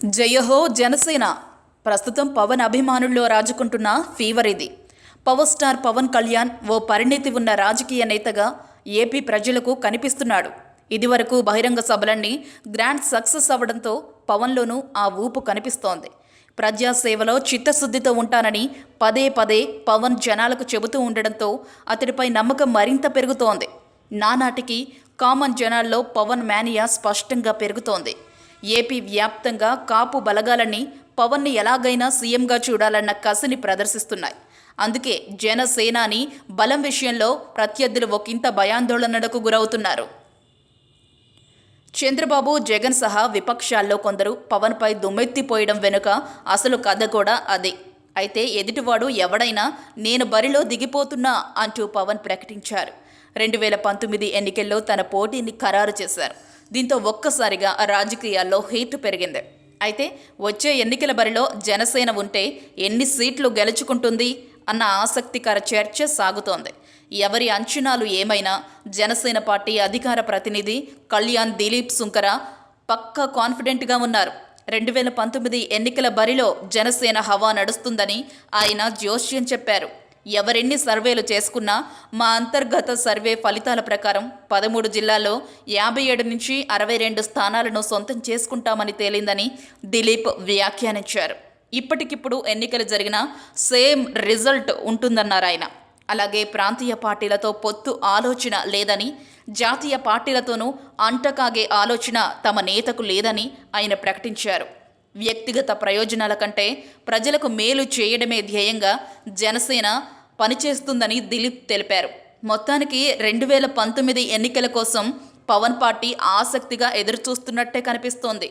జయహో జనసేన. ప్రస్తుతం పవన్ అభిమానుల్లో రాజుకుంటున్న ఫీవర్ ఇది. పవర్ స్టార్ పవన్ కళ్యాణ్ ఓ పరిణితి ఉన్న రాజకీయ నేతగా ఏపీ ప్రజలకు కనిపిస్తున్నాడు. ఇదివరకు బహిరంగ సభలన్నీ గ్రాండ్ సక్సెస్ అవ్వడంతో పవన్లోనూ ఆ ఊపు కనిపిస్తోంది. ప్రజాసేవలో చిత్తశుద్ధితో ఉంటానని పదే పదే పవన్ జనాలకు చెబుతూ ఉండడంతో అతడిపై నమ్మకం మరింత పెరుగుతోంది. నానాటికి కామన్ జనాల్లో పవన్ మేనియా స్పష్టంగా పెరుగుతోంది. ఏపీ వ్యాప్తంగా కాపు బలగాలన్నీ పవన్ని ఎలాగైనా సీఎంగా చూడాలన్న కసిని ప్రదర్శిస్తున్నాయి. అందుకే జనసేనాని బలం విషయంలో ప్రత్యర్థులు ఒకంత భయాందోళనలకు గురవుతున్నారు. చంద్రబాబు, జగన్ సహా విపక్షాల్లో కొందరు పవన్పై దుమ్మెత్తిపోయడం వెనుక అసలు కథ కూడా అదే. అయితే ఎదుటివాడు ఎవడైనా నేను బరిలో దిగిపోతున్నా అంటూ పవన్ ప్రకటించారు. 2019 ఎన్నికల్లో తన పోటీని ఖరారు చేశారు. దీంతో ఒక్కసారిగా రాజకీయాల్లో హీట్ పెరిగింది. అయితే వచ్చే ఎన్నికల బరిలో జనసేన ఉంటే ఎన్ని సీట్లు గెలుచుకుంటుంది అన్న ఆసక్తికర చర్చ సాగుతోంది. ఎవరి అంచనాలు ఏమైనా జనసేన పార్టీ అధికార ప్రతినిధి కళ్యాణ్ దిలీప్ సుంకర పక్కా కాన్ఫిడెంట్గా ఉన్నారు. 2019 ఎన్నికల బరిలో జనసేన హవా నడుస్తుందని ఆయన జోస్యం చెప్పారు. ఎవరెన్ని సర్వేలు చేసుకున్నా మా అంతర్గత సర్వే ఫలితాల ప్రకారం 13 జిల్లాల్లో 57 నుంచి 62 స్థానాలను సొంతం చేసుకుంటామని తేలిందని దిలీప్ వ్యాఖ్యానించారు. ఇప్పటికిప్పుడు ఎన్నికలు జరిగినా సేమ్ రిజల్ట్ ఉంటుందన్నారు ఆయన. అలాగే ప్రాంతీయ పార్టీలతో పొత్తు ఆలోచన లేదని, జాతీయ పార్టీలతోనూ అంటకాగే ఆలోచన తమ నేతకు లేదని ఆయన ప్రకటించారు. వ్యక్తిగత ప్రయోజనాల కంటే ప్రజలకు మేలు చేయడమే ధ్యేయంగా జనసేన పనిచేస్తుందని దిలీప్ తెలిపారు. మొత్తానికి 2019 ఎన్నికల కోసం పవన్ పార్టీ ఆసక్తిగా ఎదురుచూస్తున్నట్టే కనిపిస్తోంది.